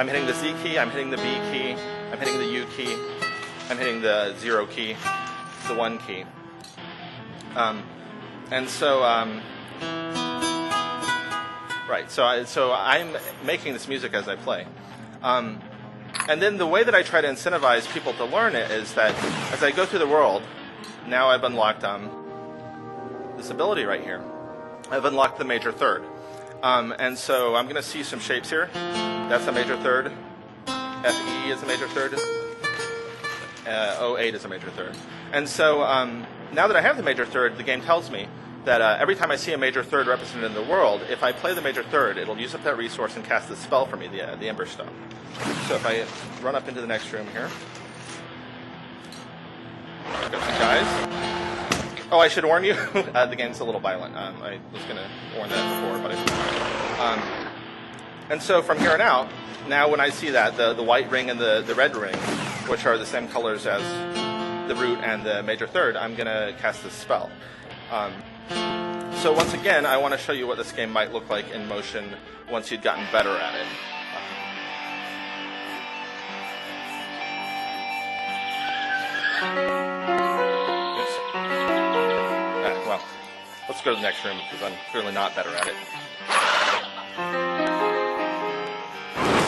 I'm hitting the Z key, I'm hitting the B key, I'm hitting the U key, I'm hitting the 0 key, the 1 key. And so, right, so I'm making this music as I play. And then the way that I try to incentivize people to learn it is that as I go through the world, now I've unlocked this ability right here. I've unlocked the major third. And so I'm going to see some shapes here. That's a major third. FE is a major third. 08 is a major third. And so now that I have the major third, the game tells me that every time I see a major third represented in the world, if I play the major third, it'll use up that resource and cast the spell for me, the Ember Stone. So if I run up into the next room here, got some guys. Oh, I should warn you, the game's a little violent. I was going to warn that before, but I and so from here on out, now when I see that, the white ring and the red ring, which are the same colors as the root and the major third, I'm going to cast this spell. So once again, I want to show you what this game might look like in motion once you'd gotten better at it. Well, let's go to the next room because I'm clearly not better at it.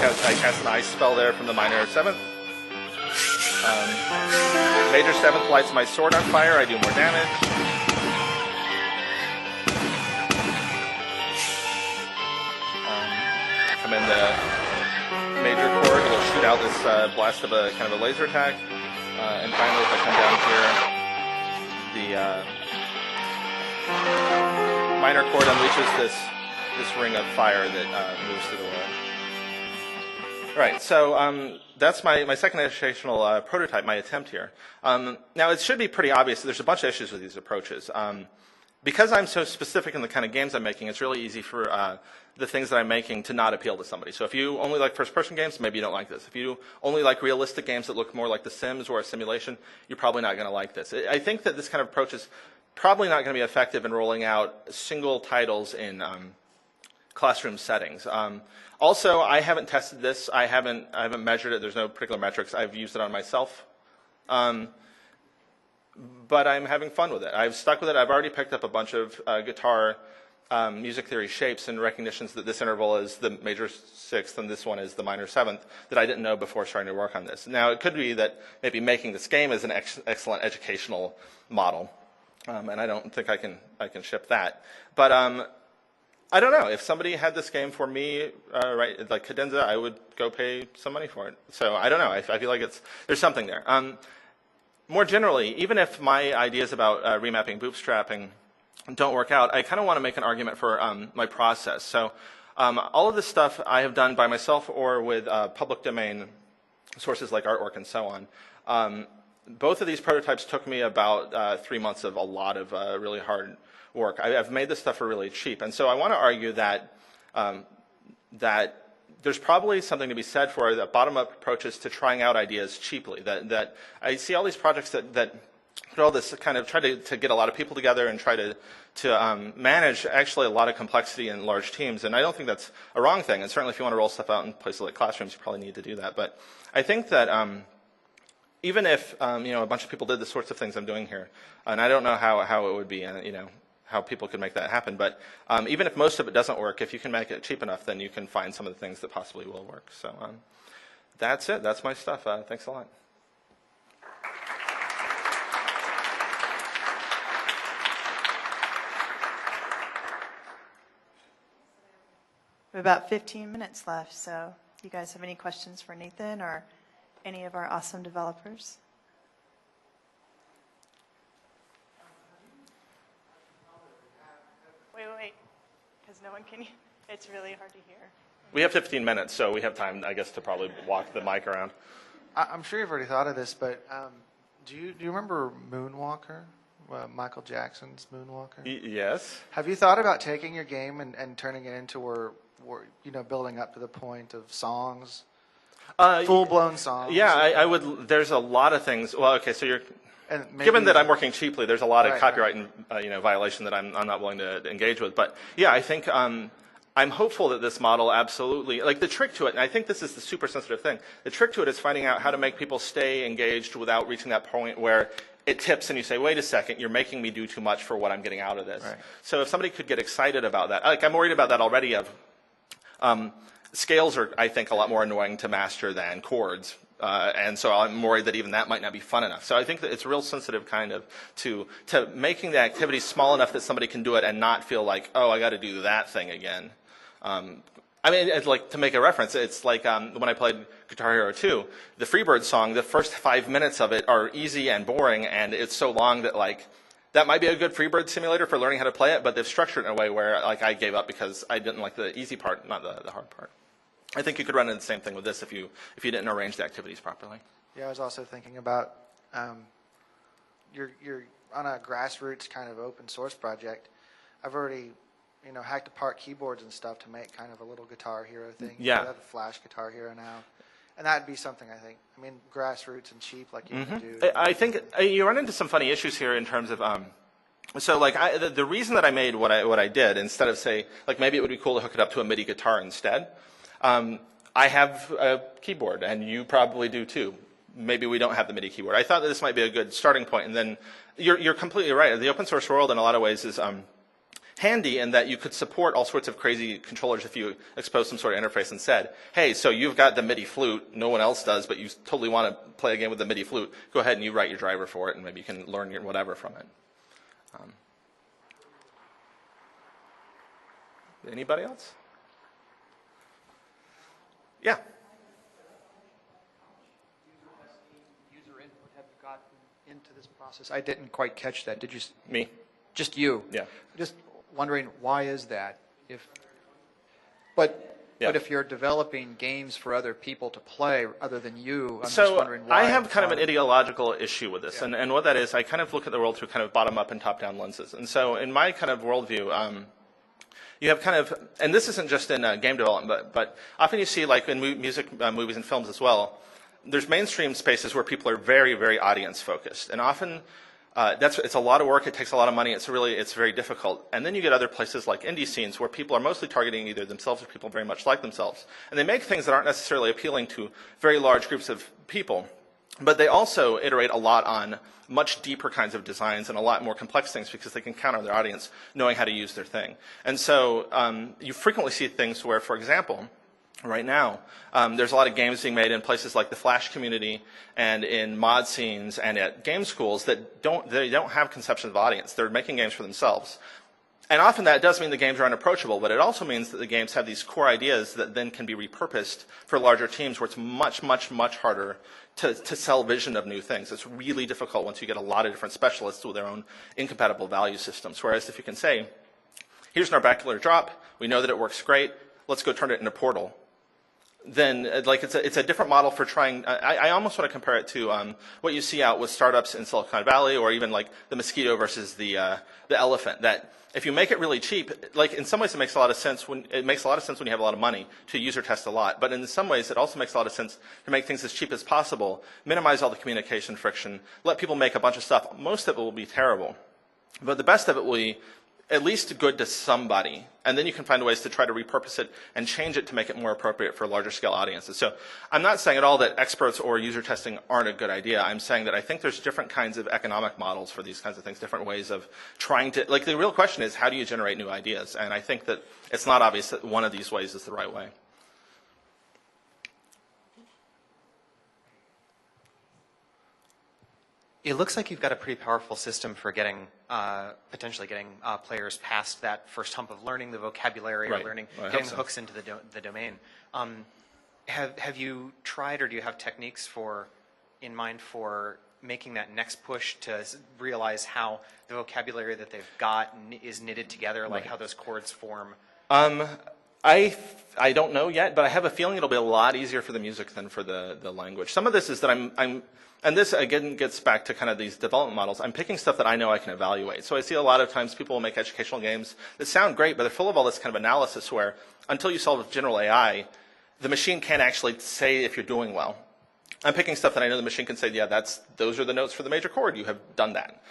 I cast an ice spell there from the minor 7th. Major 7th lights my sword on fire. I do more damage. Come in the major chord. It'll shoot out this blast of a kind of a laser attack. And finally, if I come down here, the minor chord unleashes this ring of fire that moves through the world. All right, so that's my second educational prototype, my attempt here. Now, it should be pretty obvious that there's a bunch of issues with these approaches. Because I'm so specific in the kind of games I'm making, it's really easy for the things that I'm making to not appeal to somebody. So if you only like first-person games, maybe you don't like this. If you only like realistic games that look more like The Sims or a simulation, you're probably not going to like this. I think that this kind of approach is probably not going to be effective in rolling out single titles in classroom settings. Also, I haven't tested this. I haven't measured it. There's no particular metrics. I've used it on myself. But I'm having fun with it. I've stuck with it. I've already picked up a bunch of guitar music theory shapes and recognitions that this interval is the major 6th and this one is the minor 7th that I didn't know before starting to work on this. Now, it could be that maybe making this game is an excellent educational model, and I don't think I can ship that. But I don't know. If somebody had this game for me, right, like Cadenza, I would go pay some money for it. So I don't know. I feel like there's something there. More generally, even if my ideas about remapping bootstrapping don't work out, I kind of want to make an argument for my process. So all of this stuff I have done by myself or with public domain sources like Artwork and so on. Both of these prototypes took me about 3 months of a lot of really hard work. I've made this stuff for really cheap. And so I want to argue that there's probably something to be said for the bottom-up approaches to trying out ideas cheaply. That I see all these projects that put all this kind of try to get a lot of people together and try to manage actually a lot of complexity in large teams. And I don't think that's a wrong thing. And certainly if you want to roll stuff out in places like classrooms, you probably need to do that. But I think that even if a bunch of people did the sorts of things I'm doing here, and I don't know how it would be, how people could make that happen. But even if most of it doesn't work, if you can make it cheap enough, then you can find some of the things that possibly will work. So that's it. That's my stuff. Thanks a lot. We have about 15 minutes left, so do you guys have any questions for Nathan or any of our awesome developers? Wait, because no one can, it's really hard to hear. We have 15 minutes, so we have time, I guess, to probably walk the mic around. I'm sure you've already thought of this, but do you remember Moonwalker? Michael Jackson's Moonwalker? Yes. Have you thought about taking your game and turning it into where building up to the point of songs? Full-blown songs? Yeah, I would. There's a lot of things. Well, okay, so given that I'm working cheaply, there's a lot of copyright and violation that I'm not willing to engage with. But yeah, I think I'm hopeful that this model absolutely, like the trick to it, and I think this is the super sensitive thing, the trick to it is finding out how to make people stay engaged without reaching that point where it tips and you say, wait a second, you're making me do too much for what I'm getting out of this. Right. So if somebody could get excited about that, like I'm worried about that already scales are, I think, a lot more annoying to master than chords. And so I'm worried that even that might not be fun enough. So I think that it's real sensitive kind of to making the activity small enough that somebody can do it and not feel like, oh, I got to do that thing again. I mean, it's like, to make a reference, it's like when I played Guitar Hero 2, the Freebird song, the first 5 minutes of it are easy and boring, and it's so long that, like, that might be a good Freebird simulator for learning how to play it, but they've structured it in a way where, like, I gave up because I didn't like the easy part, not the hard part. I think you could run into the same thing with this if you didn't arrange the activities properly. Yeah, I was also thinking about you're on a grassroots kind of open source project. I've already hacked apart keyboards and stuff to make kind of a little Guitar Hero thing. Yeah. I have a Flash Guitar Hero now. And that'd be something, I think. I mean, grassroots and cheap like you can do. I think you run into some funny issues here in terms of so like the reason that I made what I did, instead of say like maybe it would be cool to hook it up to a MIDI guitar instead. I have a keyboard, and you probably do too. Maybe we don't have the MIDI keyboard. I thought that this might be a good starting point, and then you're completely right. The open source world in a lot of ways is handy in that you could support all sorts of crazy controllers if you expose some sort of interface and said, hey, so you've got the MIDI flute, no one else does, but you totally want to play a game with the MIDI flute. Go ahead and you write your driver for it, and maybe you can learn your whatever from it. Anybody else? Yeah. User input have you gotten into this process? I didn't quite catch that. Did you? Me. Just you? Yeah. Just wondering, why is that? But if you're developing games for other people to play other than you, I'm just wondering why. I have kind of an ideological issue with this, and what that is, I kind of look at the world through kind of bottom-up and top-down lenses. And so in my kind of worldview, you have kind of, and this isn't just in game development, but often you see, like in music, movies, and films as well, there's mainstream spaces where people are very, very audience-focused, and often it's a lot of work. It takes a lot of money. It's very difficult. And then you get other places like indie scenes where people are mostly targeting either themselves or people very much like themselves, and they make things that aren't necessarily appealing to very large groups of people. But they also iterate a lot on much deeper kinds of designs and a lot more complex things because they can count on their audience knowing how to use their thing. And so you frequently see things where, for example, right now, there's a lot of games being made in places like the Flash community and in mod scenes and at game schools that don't have conceptions of audience. They're making games for themselves. And often that does mean the games are unapproachable, but it also means that the games have these core ideas that then can be repurposed for larger teams where it's much, much, much harder to sell vision of new things. It's really difficult once you get a lot of different specialists with their own incompatible value systems. Whereas if you can say, here's an orbicular drop, we know that it works great, let's go turn it into Portal. Then like it's a different model for trying. I almost want to compare it to what you see out with startups in Silicon Valley, or even like the mosquito versus the elephant. That if you make it really cheap, like in some ways it makes a lot of sense when you have a lot of money to user test a lot. But in some ways it also makes a lot of sense to make things as cheap as possible, minimize all the communication friction, let people make a bunch of stuff. Most of it will be terrible, but the best of it will be at least good to somebody, and then you can find ways to try to repurpose it and change it to make it more appropriate for larger scale audiences. So I'm not saying at all that experts or user testing aren't a good idea. I'm saying that I think there's different kinds of economic models for these kinds of things, different ways of trying to, like the real question is how do you generate new ideas? And I think that it's not obvious that one of these ways is the right way. It looks like you've got a pretty powerful system for potentially getting players past that first hump of learning the vocabulary or getting the hooks into the domain. Have you tried, or do you have techniques in mind for making that next push to realize how the vocabulary that they've got is knitted together, like how those chords form? I don't know yet, but I have a feeling it'll be a lot easier for the music than for the language. Some of this is that and this again gets back to kind of these development models. I'm picking stuff that I know I can evaluate. So I see a lot of times people will make educational games that sound great, but they're full of all this kind of analysis where until you solve general AI, the machine can't actually say if you're doing well. I'm picking stuff that I know the machine can say, yeah, those are the notes for the major chord. You have done that.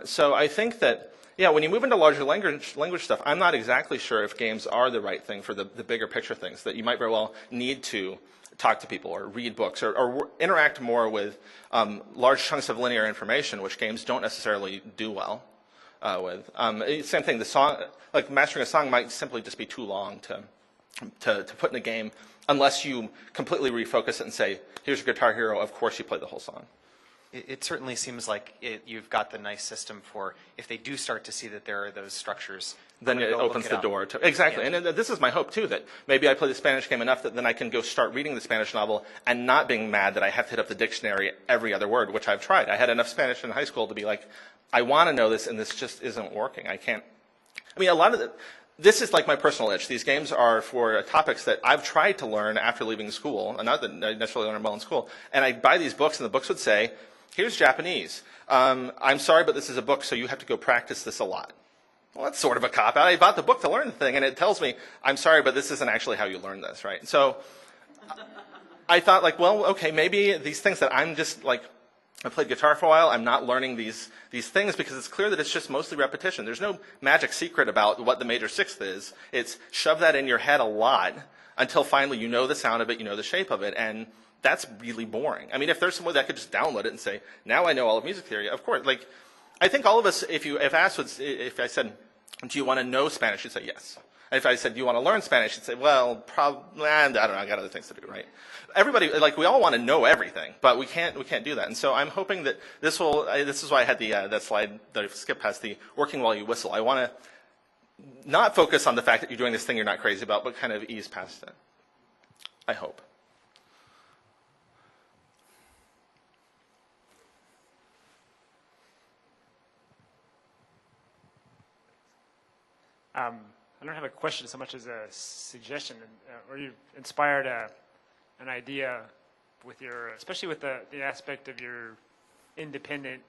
So I think that Yeah, when you move into larger language stuff, I'm not exactly sure if games are the right thing for the bigger picture things, that you might very well need to talk to people or read books or interact more with large chunks of linear information, which games don't necessarily do well with. Same thing, the song, like mastering a song might simply just be too long to put in a game unless you completely refocus it and say, here's your Guitar Hero, of course you play the whole song. It certainly seems like you've got the nice system for if they do start to see that there are those structures. Then it opens the door to exactly. Yeah. And this is my hope too, that maybe I play the Spanish game enough that then I can go start reading the Spanish novel and not being mad that I have to hit up the dictionary every other word, which I've tried. I had enough Spanish in high school to be like, I want to know this, and this just isn't working. I can't. I mean, a lot of this is like my personal itch. These games are for topics that I've tried to learn after leaving school, and not that I necessarily learned well in school. And I buy these books, and the books would say, here's Japanese. I'm sorry, but this is a book, so you have to go practice this a lot. Well, that's sort of a cop-out. I bought the book to learn the thing, and it tells me, I'm sorry, but this isn't actually how you learn this, right? So I thought, like, well, okay, maybe these things that I'm just, like, I played guitar for a while, I'm not learning these things because it's clear that it's just mostly repetition. There's no magic secret about what the major sixth is. It's shove that in your head a lot until finally you know the sound of it, you know the shape of it, and that's really boring. I mean, if there's someone that could just download it and say, now I know all of music theory, of course. Like, I think all of us, if I said, do you want to know Spanish, you'd say yes. And if I said, do you want to learn Spanish, you'd say, well, probably, I don't know, I got other things to do, right? Everybody, like, we all want to know everything, but we can't do that. And so I'm hoping that this is why I had that slide that I skipped past, the working while you whistle. I want to not focus on the fact that you're doing this thing you're not crazy about, but kind of ease past it. I hope. I don't have a question so much as a suggestion, or you inspired an idea with your, especially with the aspect of your independent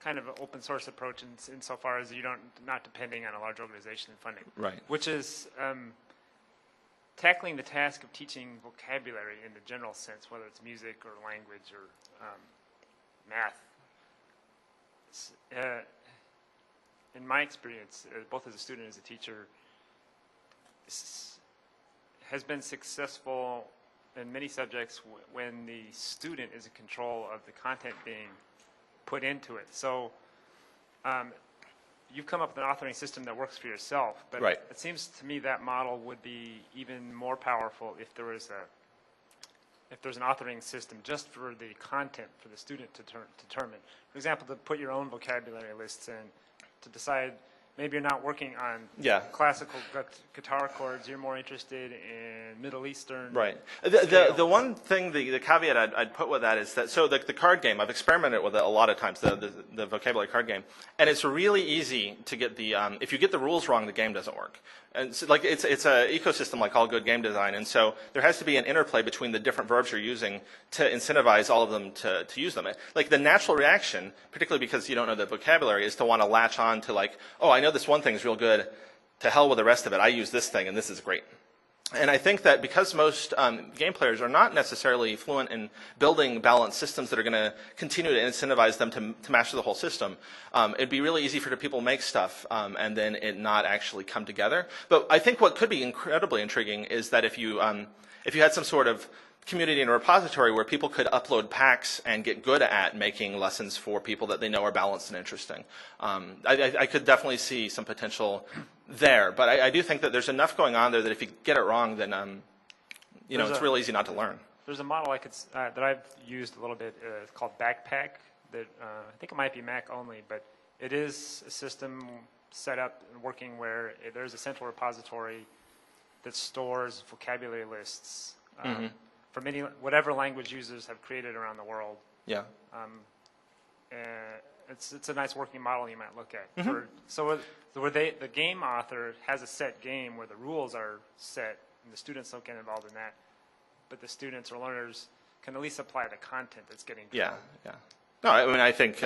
kind of open source approach insofar as you're not depending on a large organization and funding. Right. Which is tackling the task of teaching vocabulary in the general sense, whether it's music or language or math. In my experience, both as a student and as a teacher, has been successful in many subjects when the student is in control of the content being put into it. So you've come up with an authoring system that works for yourself, but right. It seems to me that model would be even more powerful if there was there's an authoring system just for the content for the student to determine. For example, to put your own vocabulary lists in, to decide maybe you're not working on classical guitar chords, you're more interested in Middle Eastern. Right. The one thing, the caveat I'd put with that is that, so the card game, I've experimented with it a lot of times, the vocabulary card game, and it's really easy to get if you get the rules wrong, the game doesn't work. And so, like, it's an ecosystem like all good game design, and so there has to be an interplay between the different verbs you're using to incentivize all of them to use them. Like, the natural reaction, particularly because you don't know the vocabulary, is to want to latch on to, like, oh, I know this one thing is real good, to hell with the rest of it, I use this thing and this is great. And I think that because most game players are not necessarily fluent in building balanced systems that are going to continue to incentivize them to master the whole system, it'd be really easy for people to make stuff and then it not actually come together. But I think what could be incredibly intriguing is that if you had some sort of community and repository where people could upload packs and get good at making lessons for people that they know are balanced and interesting. I could definitely see some potential there, but I do think that there's enough going on there that if you get it wrong, then it's real easy not to learn. There's a model that I've used a little bit called Backpack that I think it might be Mac only, but it is a system set up and working where there's a central repository that stores vocabulary lists. For whatever language users have created around the world. Yeah. It's a nice working model you might look at. So where the game author has a set game where the rules are set and the students don't get involved in that, but the students or learners can at least apply the content that's getting developed. Yeah. No, I mean, I think,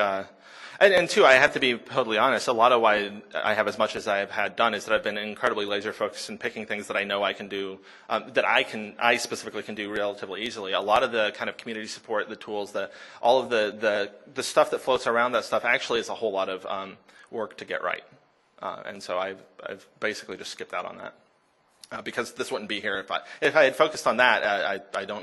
and two, I have to be totally honest, a lot of why I have as much as I have had done is that I've been incredibly laser focused in picking things that I know I can do, that I specifically can do relatively easily. A lot of the kind of community support, the tools, all of the stuff that floats around that stuff actually is a whole lot of work to get right. And so I've basically just skipped out on that. Because this wouldn't be here if I had focused on that. I don't